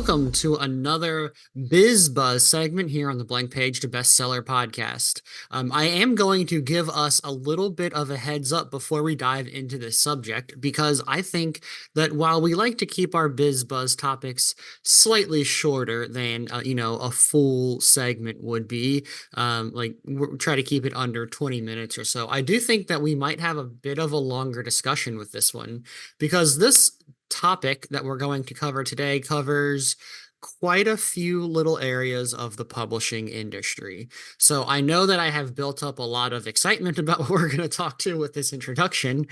welcome to another Biz Buzz segment here on the Blank Page to Bestseller Podcast. I am going to give us a little bit of a heads up before we dive into this subject, because I think that while we like to keep our Biz Buzz topics slightly shorter than a full segment would be, we'll try to keep it under 20 minutes or so. I do think that we might have a bit of a longer discussion with this one, because this topic that we're going to cover today covers quite a few little areas of the publishing industry. So I know that I have built up a lot of excitement about what we're going to talk to with this introduction,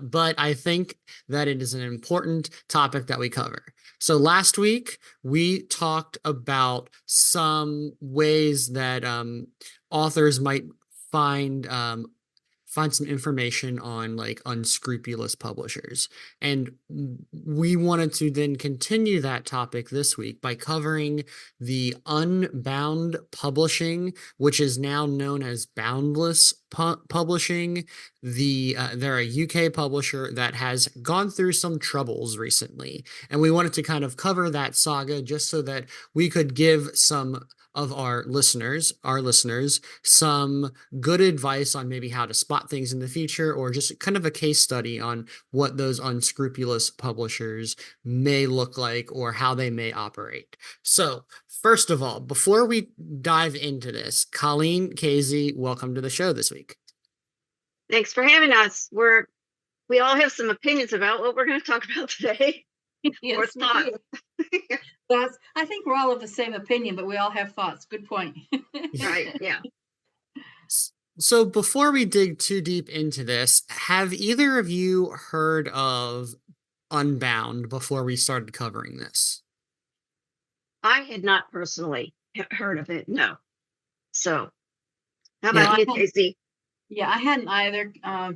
but I think that it is an important topic that we cover. So last week, we talked about some ways that authors might find some information on like unscrupulous publishers. And we wanted to then continue that topic this week by covering the Unbound publishing, which is now known as Boundless Publishing. They're a UK publisher that has gone through some troubles recently. And we wanted to kind of cover that saga just so that we could give some of our listeners, some good advice on maybe how to spot things in the future, or just kind of a case study on what those unscrupulous publishers may look like or how they may operate. So, first of all, before we dive into this, Colleen Casey, welcome to the show this week. Thanks for having us. We all have some opinions about what we're going to talk about today. Yes, or thoughts. Thoughts. I think we're all of the same opinion, but we all have thoughts. Good point. Right, yeah. So before we dig too deep into this, have either of you heard of Unbound before we started covering this? I had not personally heard of it, no. So, how about you, Casey? Yeah, I hadn't either,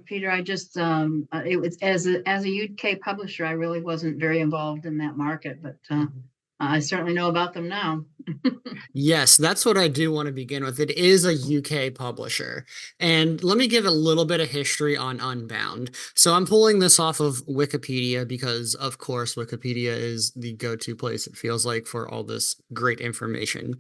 Peter. I just it was as a UK publisher, I really wasn't very involved in that market, but I certainly know about them now. Yes, that's what I do want to begin with. It is a UK publisher. And let me give a little bit of history on Unbound. So I'm pulling this off of Wikipedia because, of course, Wikipedia is the go-to place, it feels like, for all this great information.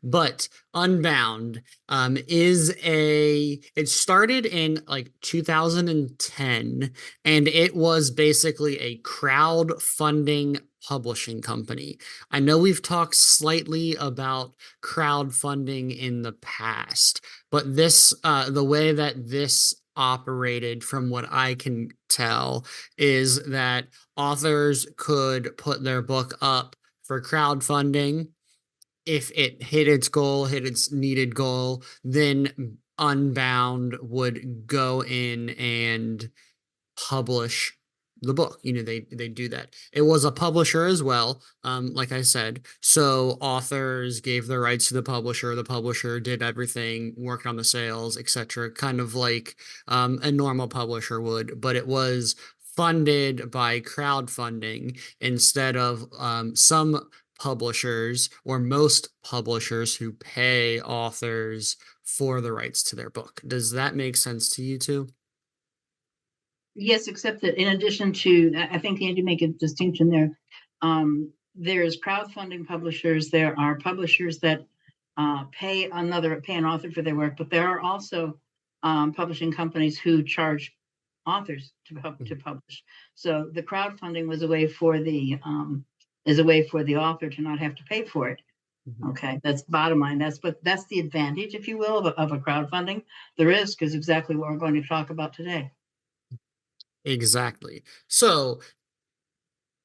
But Unbound it started in like 2010, and it was basically a crowdfunding publishing company. I know we've talked slightly about crowdfunding in the past, but the way that this operated, from what I can tell, is that authors could put their book up for crowdfunding. If it hit its needed goal, then Unbound would go in and publish the book. They do that. It was a publisher as well, like I said. So authors gave their rights to the publisher did everything, worked on the sales, etc., kind of like a normal publisher would, but it was funded by crowdfunding instead of some publishers, or most publishers, who pay authors for the rights to their book. Does that make sense to you too? Yes, except that in addition to, I think you need to make a distinction there. There's crowdfunding publishers. There are publishers that pay an author for their work, but there are also publishing companies who charge authors to publish. So the crowdfunding was a way for the author to not have to pay for it. Mm-hmm. Okay, that's bottom line. That's the advantage, if you will, of a crowdfunding. The risk is exactly what we're going to talk about today. Exactly. So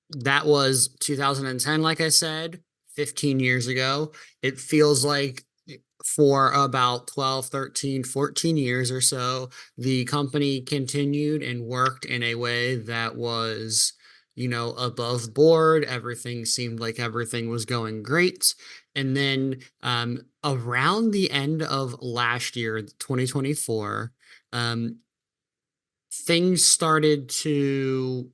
that was 2010, like I said, 15 years ago. It feels like for about 12, 13, 14 years or so, the company continued and worked in a way that was, above board. Everything seemed like everything was going great. And then around the end of last year, 2024, things started to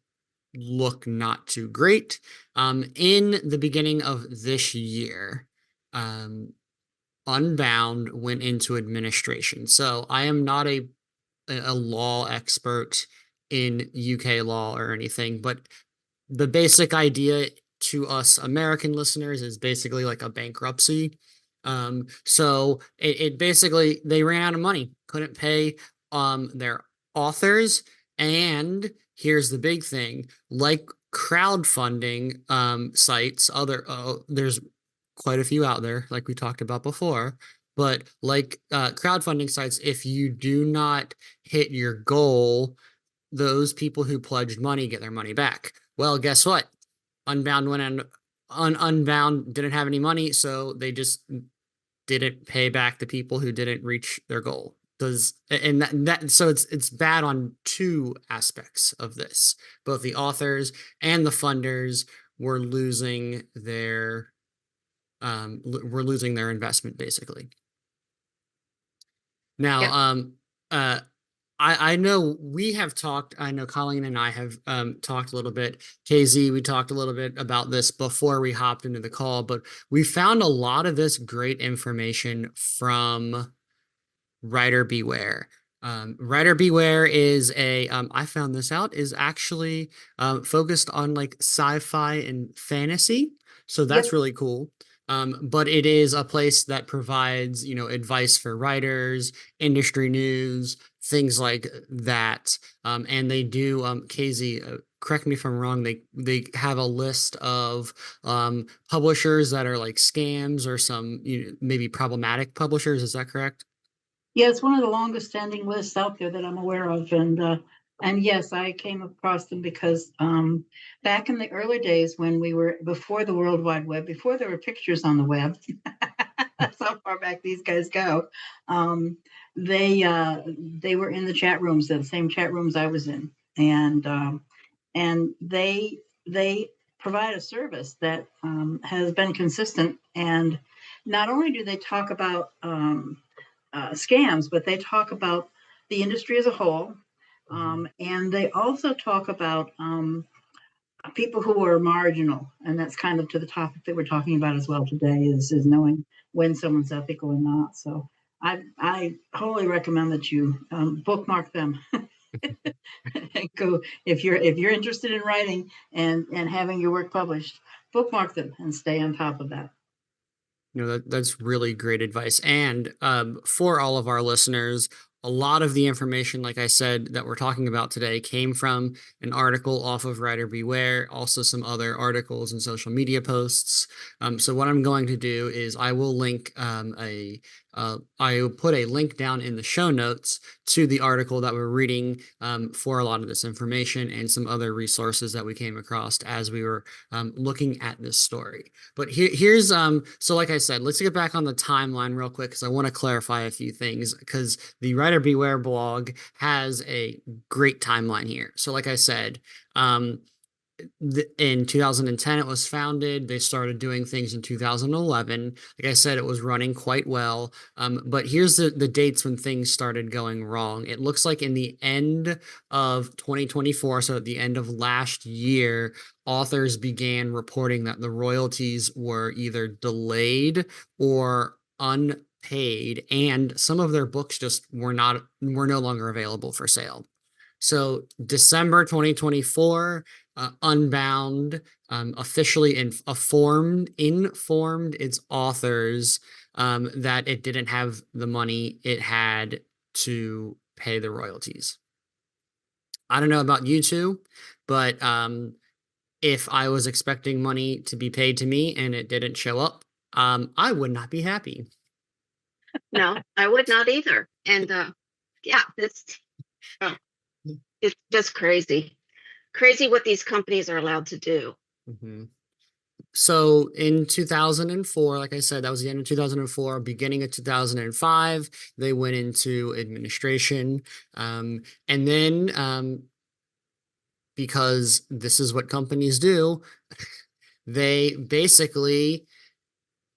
look not too great. In the beginning of this year, Unbound went into administration. So I am not a law expert in UK law or anything, but the basic idea to us American listeners is basically like a bankruptcy. So it basically they ran out of money, couldn't pay their authors, and here's the big thing, like crowdfunding sites, there's quite a few out there, like we talked about before. But like crowdfunding sites, if you do not hit your goal, those people who pledged money get their money back. Well, guess what? Unbound went on Unbound didn't have any money, so they just didn't pay back the people who didn't reach their goal. Does and that so it's bad on two aspects of this. Both the authors and the funders were losing their investment basically. Now, Yep. uh, I know we have talked, I know Colleen and I have talked a little bit. KZ, we talked a little bit about this before we hopped into the call, but we found a lot of this great information from Writer Beware. Writer Beware is I found this out, is actually focused on like sci-fi and fantasy. So that's Yep. really cool. But it is a place that provides, advice for writers, industry news, things like that. And they do, Casey, correct me if I'm wrong, they have a list of publishers that are like scams or some maybe problematic publishers. Is that correct? Yeah, it's one of the longest standing lists out there that I'm aware of. And yes, I came across them because back in the early days when we were before the World Wide Web, before there were pictures on the web, that's how far back these guys go. They were in the chat rooms, the same chat rooms I was in, and they provide a service that has been consistent. And not only do they talk about scams, but they talk about the industry as a whole. And they also talk about people who are marginal. And that's kind of to the topic that we're talking about as well today is knowing when someone's ethical or not. So I wholly recommend that you bookmark them. Go if you're interested in writing and having your work published, bookmark them and stay on top of that. That's really great advice. And for all of our listeners, a lot of the information, like I said, that we're talking about today came from an article off of Writer Beware, also some other articles and social media posts. So what I'm going to do is I will link I will put a link down in the show notes to the article that we're reading for a lot of this information and some other resources that we came across as we were looking at this story. But here's so like I said, let's get back on the timeline real quick because I want to clarify a few things because the Writer Beware blog has a great timeline here. So like I said, in 2010 it was founded. They started doing things in 2011. Like I said, it was running quite well. But here's the dates when things started going wrong. It looks like in the end of 2024, so at the end of last year, authors began reporting that the royalties were either delayed or unpaid, and some of their books just were no longer available for sale. So December 2024, Unbound officially informed its authors that it didn't have the money it had to pay the royalties. I don't know about you two, but if I was expecting money to be paid to me and it didn't show up, I would not be happy. No, I would not either. And yeah, it's just crazy. Crazy what these companies are allowed to do. Mm-hmm. So in 2004, like I said, that was the end of 2004, beginning of 2005, they went into administration. And then, because this is what companies do, they basically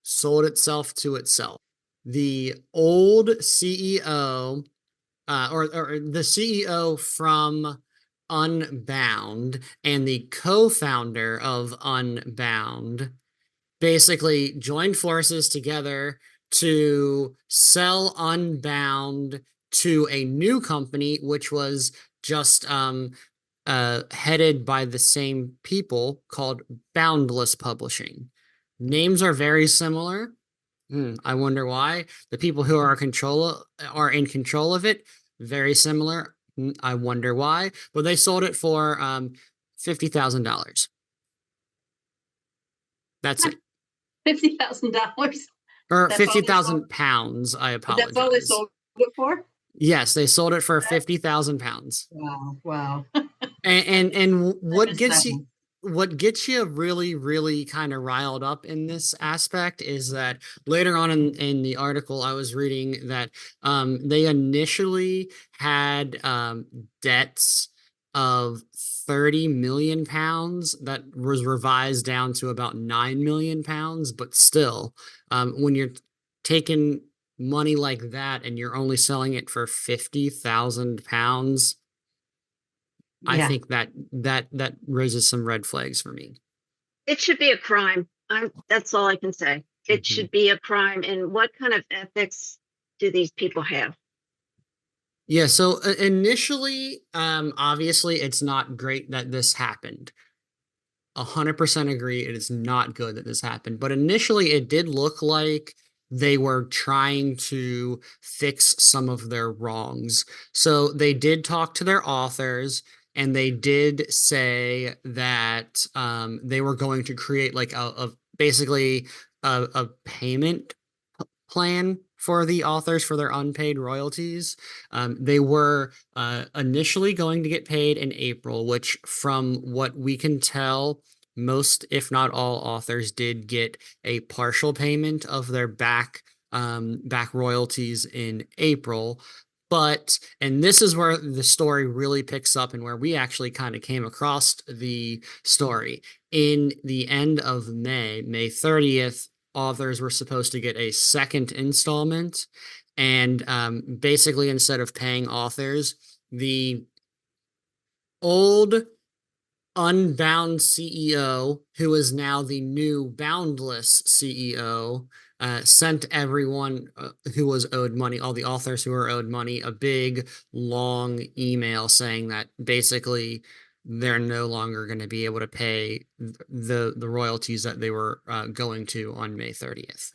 sold itself to itself. The old CEO, or the CEO from Unbound and the co-founder of Unbound basically joined forces together to sell Unbound to a new company, which was just headed by the same people called Boundless Publishing. Names are very similar. I wonder why. The people who are in control of it, very similar. I wonder why. But they sold it for $50,000. That's it. $50,000. Or That's all they sold. £50,000. I That's all they apologize. sold it for? Yes, they sold it for £50,000. Wow. Wow. And I missed that one. what gets you really, really kind of riled up in this aspect is that later on in the article I was reading that they initially had debts of 30 million pounds that was revised down to about 9 million pounds, but still, when you're taking money like that and you're only selling it for 50,000 pounds, I Yeah. think that raises some red flags for me. It should be a crime. That's all I can say. It Mhm. should be a crime. And what kind of ethics do these people have? Yeah, so initially, obviously it's not great that this happened. 100% agree. It is not good that this happened. But initially, it did look like they were trying to fix some of their wrongs. So they did talk to their authors, and they did say that they were going to create like basically a payment plan for the authors for their unpaid royalties. They were initially going to get paid in April, which, from what we can tell, most, if not all, authors did get a partial payment of their back royalties in April. But, and this is where the story really picks up and where we actually kind of came across the story. In the end of May 30th, authors were supposed to get a second installment. And basically, instead of paying authors, the old Unbound CEO, who is now the new Boundless CEO, sent everyone who was owed money, all the authors who were owed money, a big, long email saying that basically they're no longer going to be able to pay the royalties that they were going to on May 30th.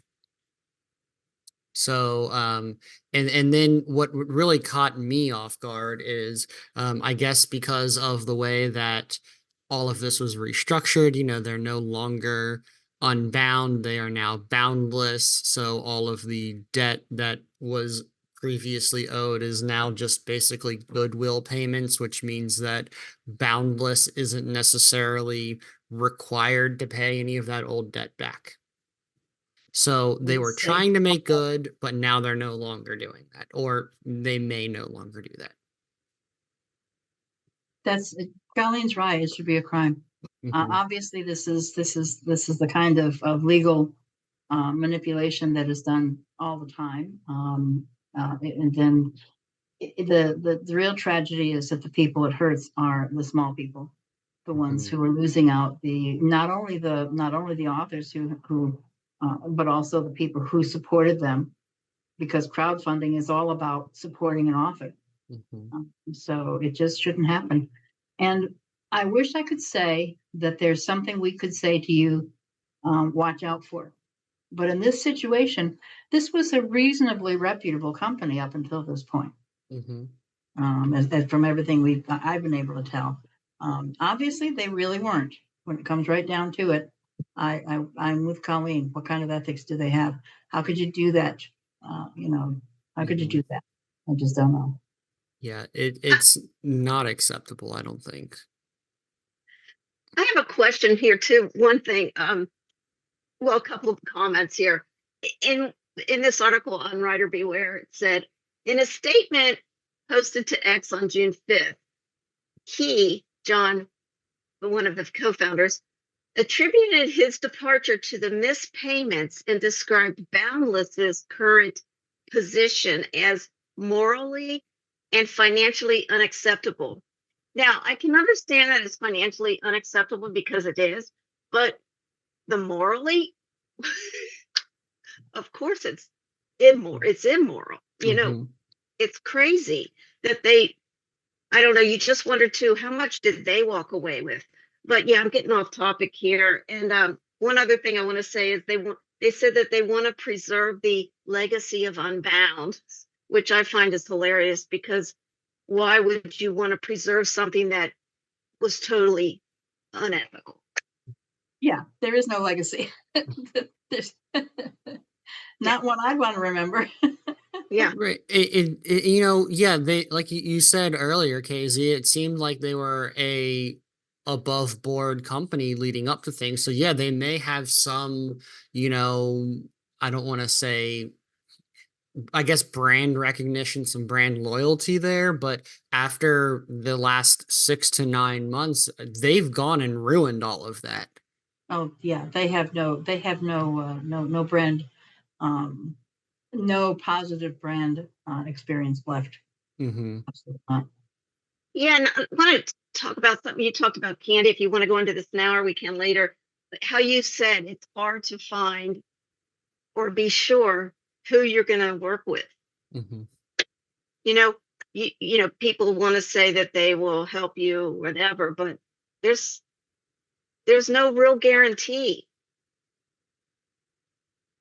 So, and then what really caught me off guard is, I guess because of the way that all of this was restructured, they're no longer unbound, they are now boundless. So all of the debt that was previously owed is now just basically goodwill payments, which means that boundless isn't necessarily required to pay any of that old debt back. So they were trying to make good, but now they're no longer doing that, or they may no longer do that. That's Colleen's right. It should be a crime. Obviously, this is the kind of legal manipulation that is done all the time. And then the real tragedy is that the people it hurts are the small people, the ones who are losing out. Not only the authors who but also the people who supported them, because crowdfunding is all about supporting an author. So it just shouldn't happen. And I wish I could say that there's something we could say to you, watch out for. But in this situation, this was a reasonably reputable company up until this point. As from everything I've been able to tell. Obviously, they really weren't. When it comes right down to it, I'm with Colleen. What kind of ethics do they have? How could you do that? How could you do that? I just don't know. Yeah, it's not acceptable, I don't think. I have a question here too. One thing, well, a couple of comments here. In this article on Writer Beware, it said, in a statement posted to X on June 5th, he, John, one of the co-founders, attributed his departure to the missed payments and described Boundless's current position as morally and financially unacceptable. Now, I can understand that it's financially unacceptable because it is, but the morally, of course, it's immoral. It's immoral. It's crazy that I don't know, you just wonder too, how much did they walk away with? But yeah, I'm getting off topic here. And one other thing I want to say is they said that they want to preserve the legacy of Unbound, which I find is hilarious because why would you want to preserve something that was totally unethical? Yeah, there is no legacy. There's Yeah, not one I'd want to remember. yeah, Right. Yeah, they like you said earlier, KZ, it seemed like they were a above board company leading up to things. So yeah, they may have some, you know, I don't want to say, I guess, brand recognition, some brand loyalty there, but after the last 6 to 9 months, they've gone and ruined all of that. Oh yeah, they have no brand, um, no positive brand experience left. Hmm. Absolutely not. yeah. And I want to talk about something you talked about, Candy. If you want to go into this now, or we can later. But how you said it's hard to find or be sure who you're going to work with. Hmm. You know, people want to say that they will help you, whatever, but there's there's no real guarantee.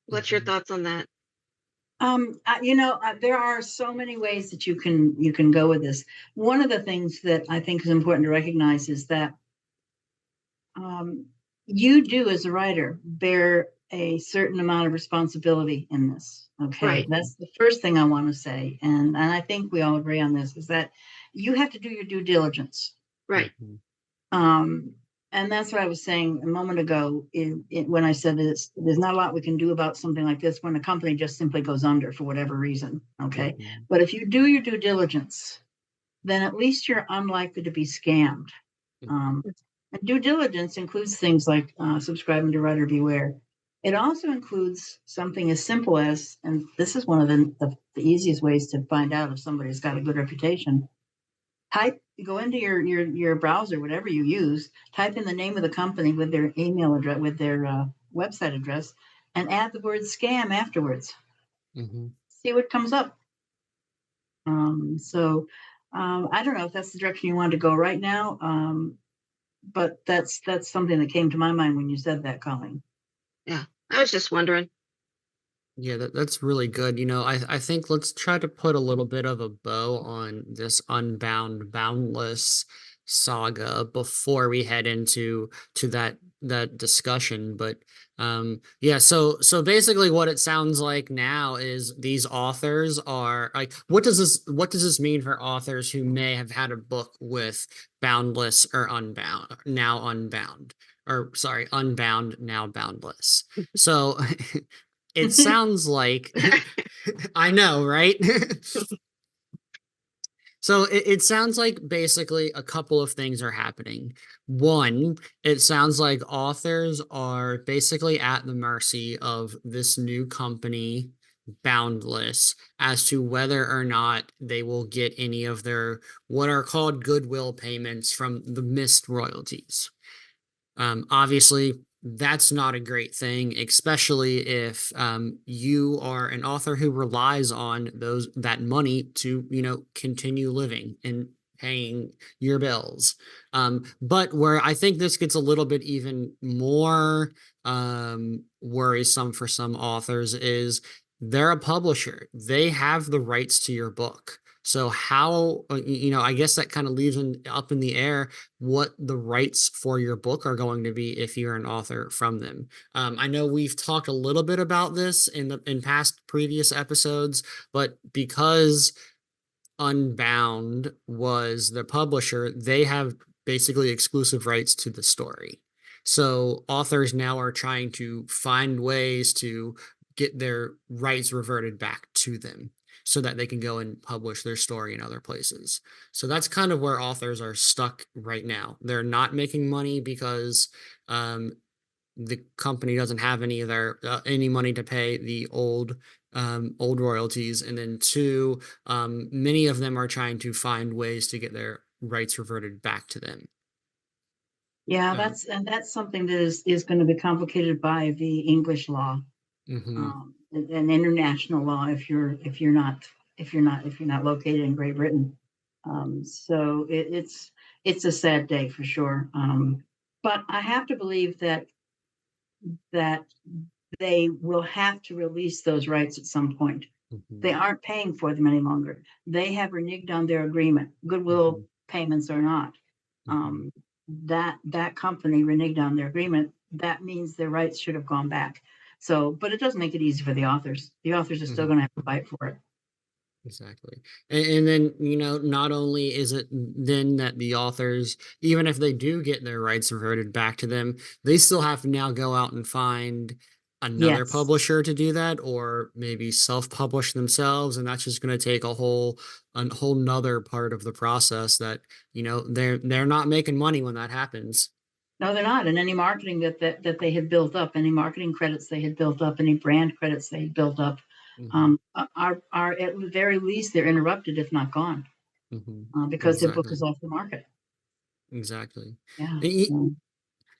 What's your Hmm. thoughts on that? There are so many ways that you can go with this. One of the things that I think is important to recognize is that um, you do, as a writer, bear a certain amount of responsibility in this. Okay, Right, that's the first thing I want to say, and I think we all agree on this, is that you have to do your due diligence. right. Hmm. Um, and that's what I was saying a moment ago when I said that there's not a lot we can do about something like this when a company just simply goes under for whatever reason. Okay. Hmm. But if you do your due diligence, then at least you're unlikely to be scammed. Um, and due diligence includes things like subscribing to Writer Beware. It also includes something as simple as, and this is one of the easiest ways to find out if somebody's got a good reputation. Go into your browser, whatever you use, type in the name of the company with their email address, with their website address, and add the word scam afterwards. Hmm. See what comes up. I don't know if that's the direction you want to go right now, but that's something that came to my mind when you said that, Colleen. Yeah, I was just wondering. Yeah, that's really good. I think let's try to put a little bit of a bow on this Unbound, Boundless saga before we head into that discussion. But yeah, so basically what it sounds like now is these authors are like, what does this mean for authors who may have had a book with Boundless or Unbound, now Unbound, or sorry, Unbound, now Boundless. So it sounds like I know, right? So it sounds like basically a couple of things are happening. One, it sounds like authors are basically at the mercy of this new company, Boundless, as to whether or not they will get any of their what are called goodwill payments from the missed royalties. Obviously, that's not a great thing, especially if you are an author who relies on that money to, continue living and paying your bills. But where I think this gets a little bit even more worrisome for some authors is they're a publisher. They have the rights to your book. So how, I guess that kind of leaves up in the air what the rights for your book are going to be if you're an author from them. I know we've talked a little bit about this in past previous episodes, but because Unbound was the publisher, they have basically exclusive rights to the story. So authors now are trying to find ways to get their rights reverted back to them so that they can go and publish their story in other places. So that's kind of where authors are stuck right now. They're not making money because um, the company doesn't have any money to pay the old royalties, and then two, many of them are trying to find ways to get their rights reverted back to them. Yeah, Um, that's something that is going to be complicated by the English law, mhm. and international law if you're not located in Great Britain. So it's a sad day for sure. But I have to believe that they will have to release those rights at some point. Mhm. They aren't paying for them any longer. They have reneged on their agreement, goodwill Mhm. payments or not. Mhm. That company reneged on their agreement. That means their rights should have gone back. So, but it doesn't make it easy for the authors. The authors are still Mhm. going to have to fight for it. Exactly. And then, not only is it then that the authors, even if they do get their rights reverted back to them, they still have to now go out and find another Yes. publisher to do that, or maybe self-publish themselves. And that's just going to take a whole nother part of the process that, they're not making money when that happens. No, they're not. And any marketing that they had built up, any marketing credits they had built up, any brand credits they had built up, Hmm. are at the very least they're interrupted, if not gone, Hmm. because their book is Exactly. off the market. Exactly. Yeah. Y-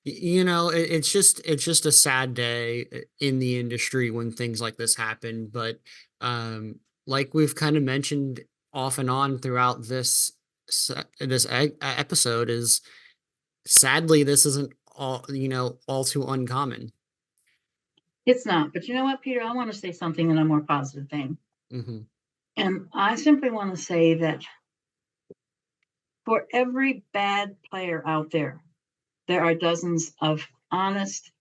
it's just a sad day in the industry when things like this happen. But like we've kind of mentioned off and on throughout this episode, is sadly this isn't all too uncommon. It's not. But you know what, Peter? I want to say something in a more positive vein. Hmm. And I simply want to say that for every bad player out there are dozens of honest,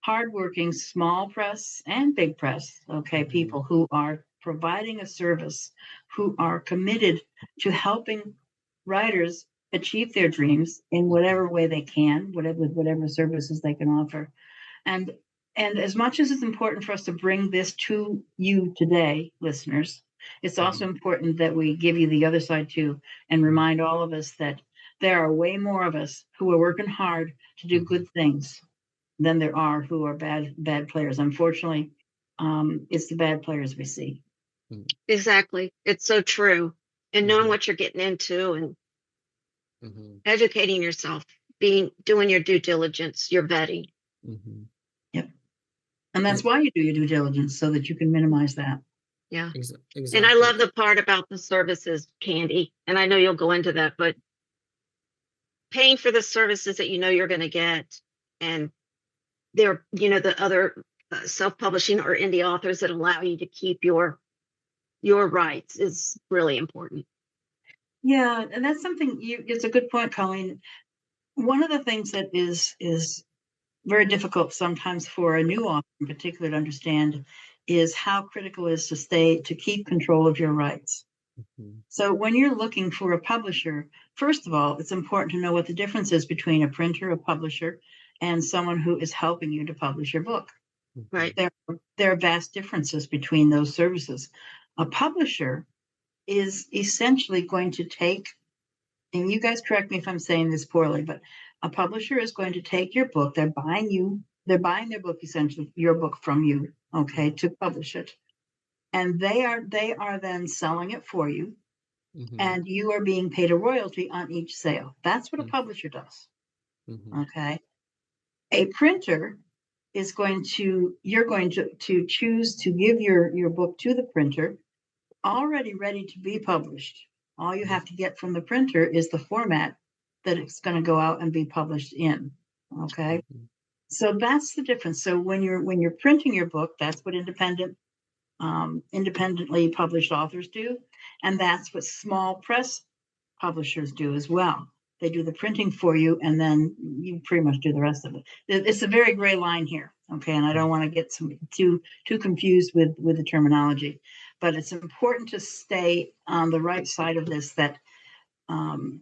hardworking small press and big press, okay, Hmm. people who are providing a service, who are committed to helping writers achieve their dreams in Hmm. whatever way they can, whatever services they can offer. And and as much as it's important for us to bring this to you today, listeners, it's also Hmm. important that we give you the other side too and Hmm. remind all of us that there are way more of us who are working hard to do Hmm. good things than there are who are bad players. Unfortunately, it's the bad players we see. Exactly. It's so true. And knowing Hmm. what you're getting into and Hmm. educating yourself, doing your due diligence, your vetting. Hmm. Yep. And that's why you do your due diligence so that you can minimize that. Yeah. And I Exactly. love the part about the services, Candy. And I know you'll go into that, but paying for the services that you know you're going to get, and the other self-publishing or indie authors that allow you to keep your rights is really important. Yeah, and that's something it's a good point, Colleen. One of the things that is very difficult sometimes for a new author in particular to understand is how critical it is to keep control of your rights. Hmm. So when you're looking for a publisher, first of all, it's important to know what the difference is between a printer, a publisher, and someone who is helping you to publish your book. Right. There, there are vast differences between those services. A publisher is essentially going to take, and you guys correct me if I'm saying this poorly, but a publisher is going to take your book. They're buying their book, essentially, your book from you, okay, to publish it. And they are then selling it for you, Hmm. and you are being paid a royalty on each sale. That's what a Hmm. publisher does. Hmm. Okay. A printer is you're going to choose to give your book to the printer already ready to be published. All you have to get from the printer is the format that it's going to go out and be published in. Okay. Hmm. So that's the difference. So when you're printing your book, that's what independently published authors do, and that's what small press publishers do as well. They do the printing for you, and then you pretty much do the rest of it. It's a very gray line here, okay? And I don't want to get too confused with the terminology, but it's important to stay on the right side of this. That um,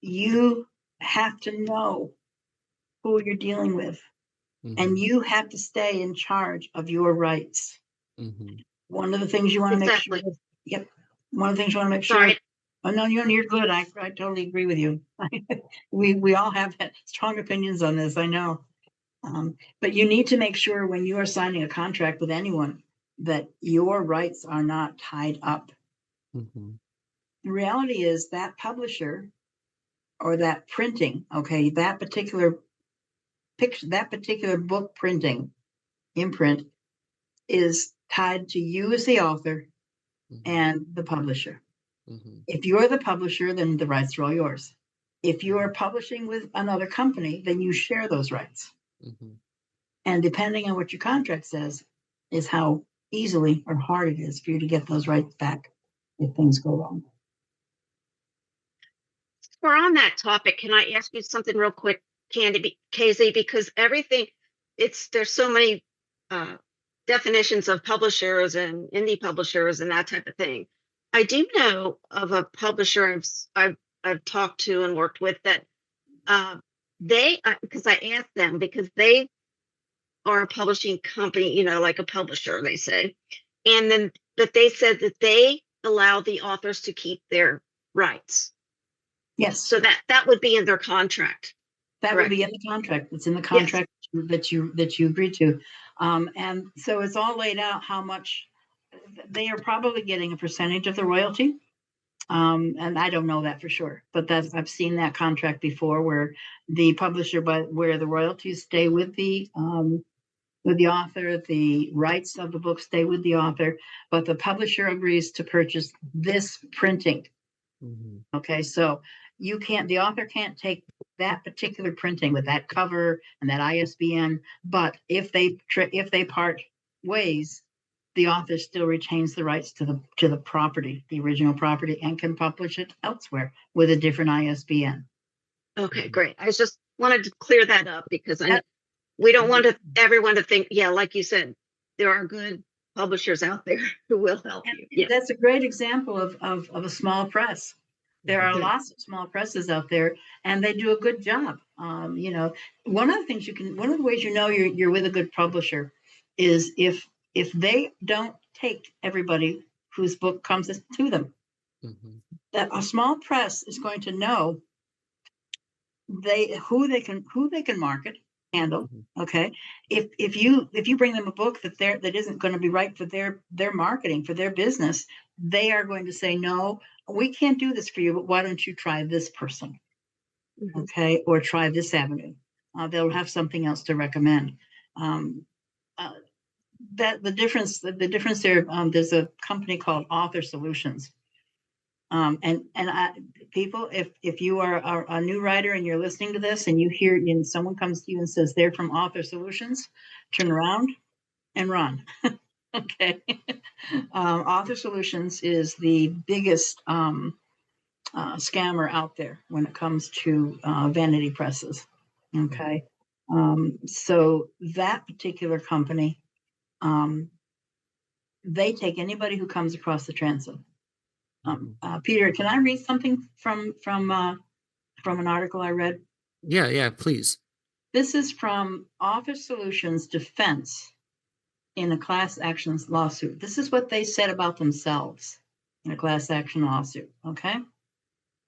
you have to know who you're dealing with, and Hmm. you have to stay in charge of your rights. Hmm. One of the things you want to make sure Exactly. yep, one of the things you want to make sure, Sorry. oh no, you're good. I totally agree with you. We all have strong opinions on this, I know. But you need to make sure when you are signing a contract with anyone that your rights are not tied up. Hmm. The reality is that publisher or that printing, okay, that particular picture, that particular book printing, imprint, is tied to you as the author Hmm. and the publisher. Mhm. If you're the publisher, then the rights are all yours. If you are publishing with another company, then you share those rights. Mhm. And depending on what your contract says, is how easily or hard it is for you to get those rights back if things go wrong. We're on that topic. Can I ask you something real quick, KZ? Because everything, there's so many uh, definitions of publishers and indie publishers and that type of thing. I do know of a publisher I've talked to and worked with that they because I asked them because they are a publishing company, like a publisher, they say, and then but they said that they allow the authors to keep their rights. Yes, So that would be in their contract, that would correct? be in the contract. It's in the Yes. contract that you agreed to, and so it's all laid out how much they are probably getting a percentage of the royalty. And I don't know that for sure, but I've seen that contract before where the publisher, but where the royalties stay with the author, the rights of the book stay with the author, but the publisher agrees to purchase this printing. Mhm. Okay, so the author can't take that particular printing with that cover and that ISBN, but if they part ways, the author still retains the rights to the property, the original property, and can publish it elsewhere with a different ISBN. Okay, Mhm. great. I just wanted to clear that up because That, we don't want everyone to think, yeah, like you said, there are good publishers out there who will help you. and Yeah. that's a great example of a small press. There Mhm. are Mhm. lots of small presses out there, and they do a good job. One of the things one of the ways you're with a good publisher is if they don't take everybody whose book comes to them. Mhm. That a small press is going to know who they can market, handle. Mhm. Okay, if you bring them a book that isn't going to be right for their marketing, for their business, they are going to say, no, we can't do this for you, but why don't you try this person? Mhm. Okay, or try this avenue. They'll have something else to recommend. um, uh, that the difference there, there's a company called Author Solutions. People, if you are a new writer and you're listening to this and you hear and someone comes to you and says they're from Author Solutions, turn around and run. Okay. Author Solutions is the biggest scammer out there when it comes to vanity presses. Mhm. Okay. So that particular company, um, they take anybody who comes across the transom. Mhm. Peter, can I read something from an article I read? Yeah, yeah, please. This is from Office Solutions Defense in a class action lawsuit. This is what they said about themselves in a class action lawsuit. Okay.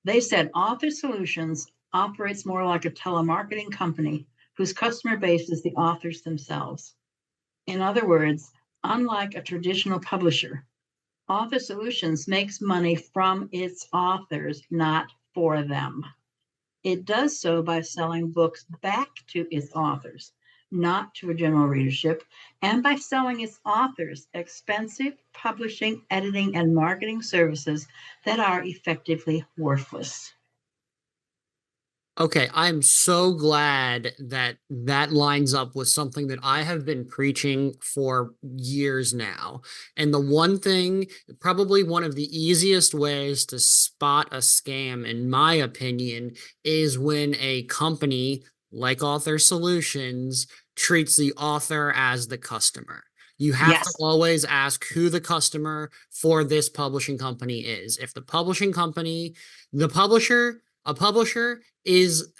They said Office Solutions operates more like a telemarketing company whose customer base is the authors themselves. In other words, unlike a traditional publisher, Office Solutions makes money from its authors, not for them. It does so by selling books back to its authors, not to a general readership, and by selling its authors expensive publishing, editing, and marketing services that are effectively worthless. Okay, I'm so glad that that lines up with something that I have been preaching for years now. And the one thing, probably one of the easiest ways to spot a scam, in my opinion, is when a company like Author Solutions treats the author as the customer. You have to Yes, always ask who the customer for this publishing company is. If the publishing company, the publisher, a publisher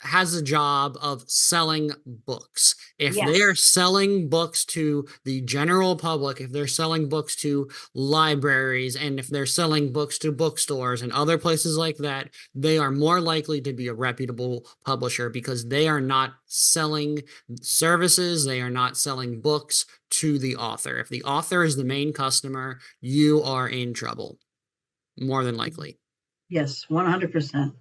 has a job of selling books. If they are yes, selling books to the general public, if they're selling books to libraries, and if they're selling books to bookstores and other places like that, they are more likely to be a reputable publisher because they are not selling services, they are not selling books to the author. If the author is the main customer, you are in trouble, more than likely. yes, 100%.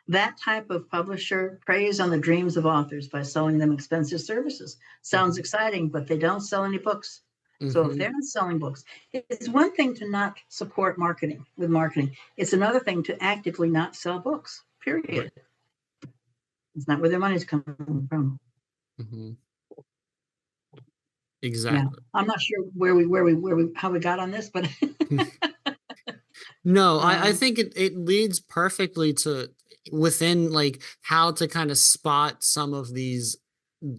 That type of publisher preys on the dreams of authors by selling them expensive services. Sounds Mhm. exciting, but they don't sell any books. So if Hmm. they're not selling books, it's one thing to not support marketing with marketing. It's another thing to actively not sell books, Right. period. It's not where their money's coming from. Hmm. Yeah. Exactly. I'm not sure how we got on this, but No, I um, think it leads perfectly to within like how to kind of spot some of these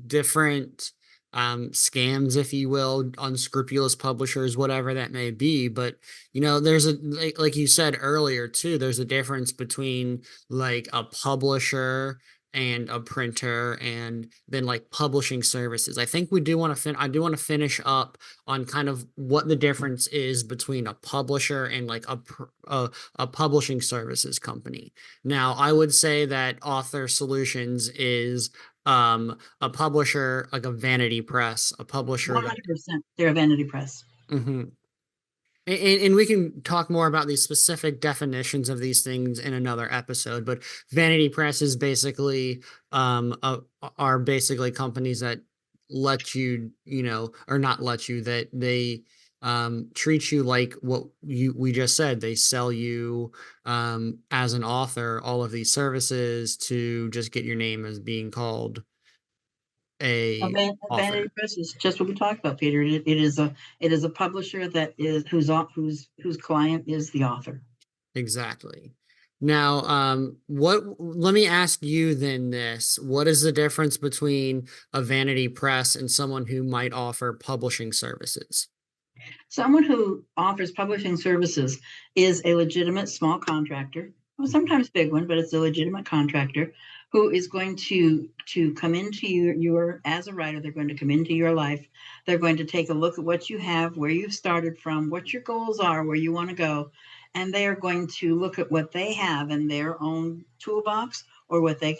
different scams, if you will, unscrupulous publishers, whatever that may be. But there's a like you said earlier too, there's a difference between like a publisher and a printer and then like publishing services. I think we do want to I do want to finish up on kind of what the difference is between a publisher and like a publishing services company. Now, I would say that Author Solutions is a publisher like a vanity press, a publisher that 100% they're a vanity press. mhm. And we can talk more about these specific definitions of these things in another episode, but vanity press is basically are basically companies that let you, or not let you, that they treat you like what we just said. They sell you as an author all of these services to just get your name as being called a A vanity author. press is just what we talked about, Peter. It is a publisher that is whose client is the author. Exactly. Now, let me ask you then this. What is the difference between a vanity press and someone who might offer publishing services? Someone who offers publishing services is a legitimate small contractor, well, Mhm. sometimes big one, but it's a legitimate contractor who is going to come into your as a writer. They're going to come into your life. They're going to take a look at what you have, where you've started from, what your goals are, where you want to go, and they are going to look at what they have in their own toolbox or what they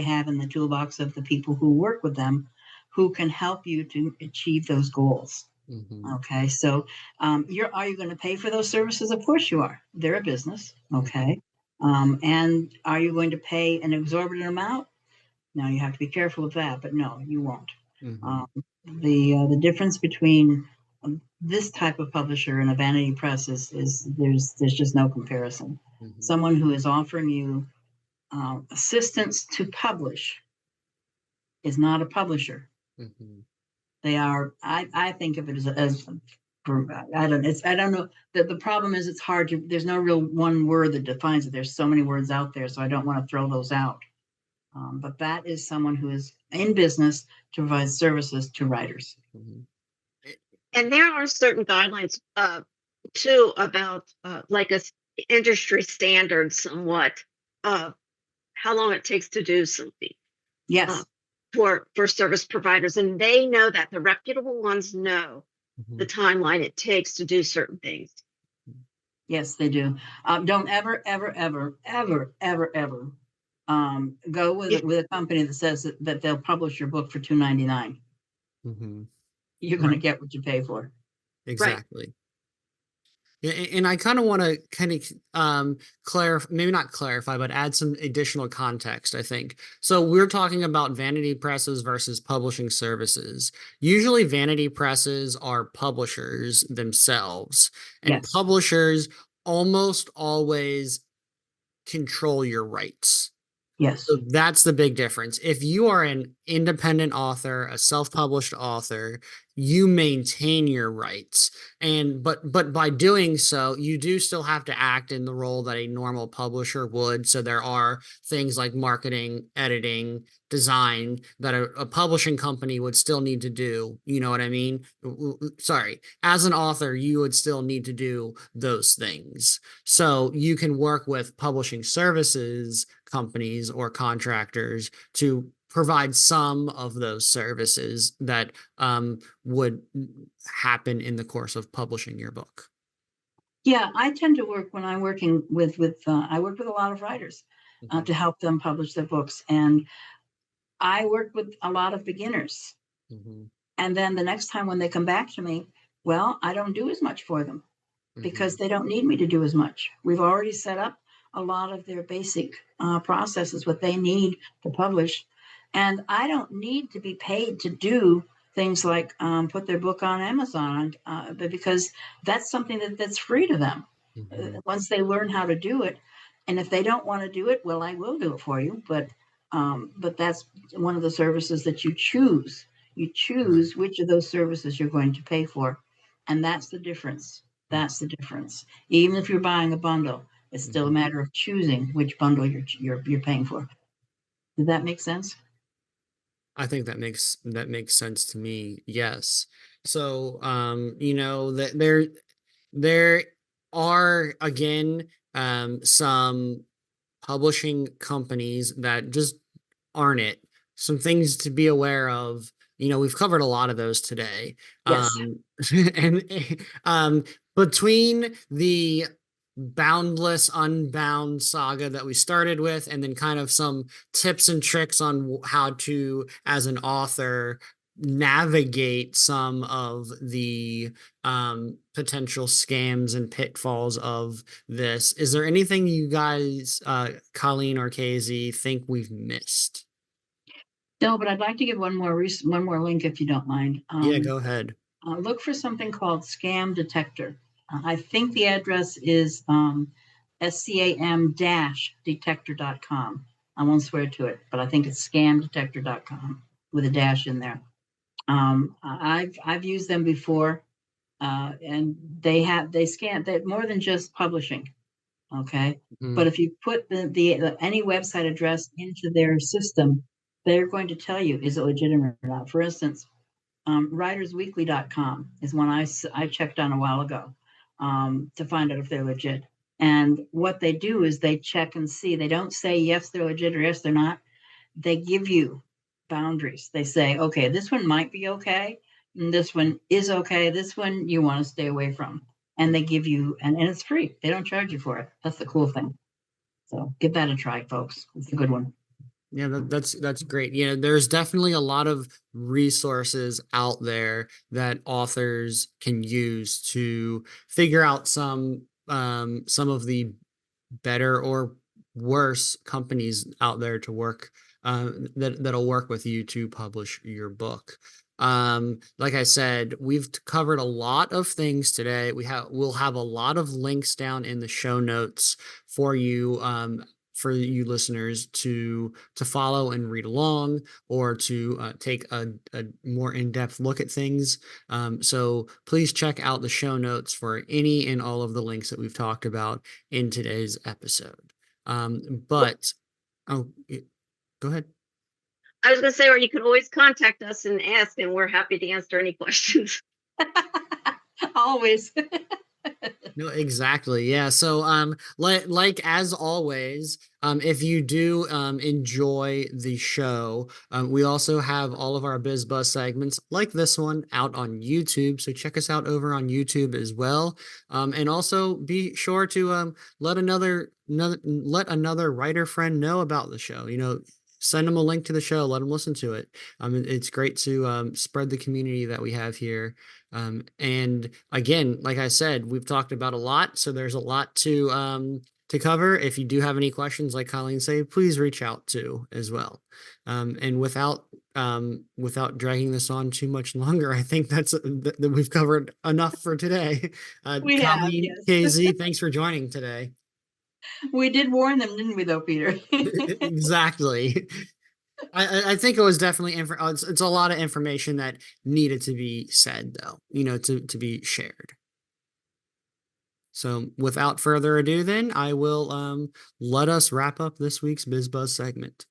have in the toolbox of the people who work with them, who can help you to achieve those goals. Mhm. Okay, so are you going to pay for those services? Of course you are. They're a business. Okay, and are you going to pay an exorbitant amount? Now you have to be careful of that, but no, you won't. Um, Mhm. the difference between this type of publisher and a vanity press is there's just no comparison. Mhm. Someone who is offering you assistance to publish is not a publisher. Mhm. They are. I think of it as I don't know. The problem is it's hard to. There's no real one word that defines it. There's so many words out there, so I don't want to throw those out. But that is someone who is in business to provide services to writers. Mhm. Eh, And there are certain guidelines too about like industry standards somewhat of how long it takes to do something uh, Yes, for service providers, and they know that the reputable ones know the mhm. timeline it takes to do certain things. yes, they do. Don't ever, ever, ever, ever, ever, ever go If, with a company that says that they'll publish your book for $2.99. Mhm. You're going to Right. get what you pay for. right, Exactly. Yeah, and I kind of want to kind of clarify, maybe not clarify, but add some additional context, I think. So we're talking about vanity presses versus publishing services. Usually vanity presses are publishers themselves, and Yes, publishers almost always control your rights. yes, So that's the big difference. If you are an independent author, a self-published author, you maintain your rights. And but by doing so, you do still have to act in the role that a normal publisher would. So there are things like marketing, editing, design that a publishing company would still need to do. You know what I mean? Sorry. As an author, you would still need to do those things. So you can work with publishing services companies or contractors to provide some of those services that would happen in the course of publishing your book. yeah. I tend to work when I'm working with I work with a lot of writers Mhm. to help them publish their books, and I work with a lot of beginners. Mhm. And then the next time when they come back to me, well, I don't do as much for them because Mhm. they don't need me to do as much. We've already set up a lot of their basic processes, what they need to publish. And I don't need to be paid to do things like put their book on Amazon, because that's something that's free to them Mhm. once they learn how to do it. And if they don't want to do it, well, I will do it for you. But that's one of the services that you choose. You Right. choose which of those services you're going to pay for, and that's the difference. That's the difference. Even if you're buying a bundle, it's still a Mhm. matter of choosing which bundle you're paying for. Did that make sense? I think that makes sense to me. Yes. So, that there are again some publishing companies that just aren't it. Some things to be aware of. We've covered a lot of those today. Yes. And between the boundless, unbound saga that we started with, and then kind of some tips and tricks on how to, as an author, navigate some of the potential scams and pitfalls of this. Is there anything you guys, Colleen or KZ, think we've missed? No, but I'd like to give one more link if you don't mind. Yeah, go ahead. Look for something called Scam Detector. I think the address is scam-detector.com. I won't swear to it, but I think it's scamdetector.com with a dash in there. I've used them before, and they scan that more than just publishing. Okay, but Mhm. if you put the any website address into their system, they're going to tell you is it legitimate or not. For instance, writersweekly.com is one I checked on a while ago to find out if they're legit. And what they do is they check and see. They don't say yes, they're legit or yes, they're not. They give you boundaries. They say, okay, this one might be okay. And this one is okay. This one you want to stay away from. And they give you, and it's free. They don't charge you for it. That's the cool thing. So give that a try, folks. It's a good one. Yeah, that's great. There's definitely a lot of resources out there that authors can use to figure out some of the better or worse companies out there to work that'll work with you to publish your book. Like I said, we've covered a lot of things today. We'll have a lot of links down in the show notes for you, for you listeners to follow and read along, or to take a more in-depth look at things. So please check out the show notes for any and all of the links that we've talked about in today's episode. But oh, go ahead. I was going to say, or you can always contact us and ask, and we're happy to answer any questions. Always. No, exactly. Yeah. So, like as always, if you do enjoy the show, we also have all of our Biz Buzz segments like this one out on YouTube. So check us out over on YouTube as well. And also be sure to let another writer friend know about the show. Send them a link to the show. Let them listen to it. It's great to spread the community that we have here. And again, like I said, we've talked about a lot, so there's a lot to cover. If you do have any questions, like Colleen said, please reach out to as well. And without dragging this on too much longer, I think that we've covered enough for today. We have, Colleen, yes. KZ, thanks for joining today. We did warn them, didn't we, though, Peter? Exactly. I think it was definitely it's a lot of information that needed to be said, though, to be shared. So without further ado, then I will let us wrap up this week's BizBuzz segment.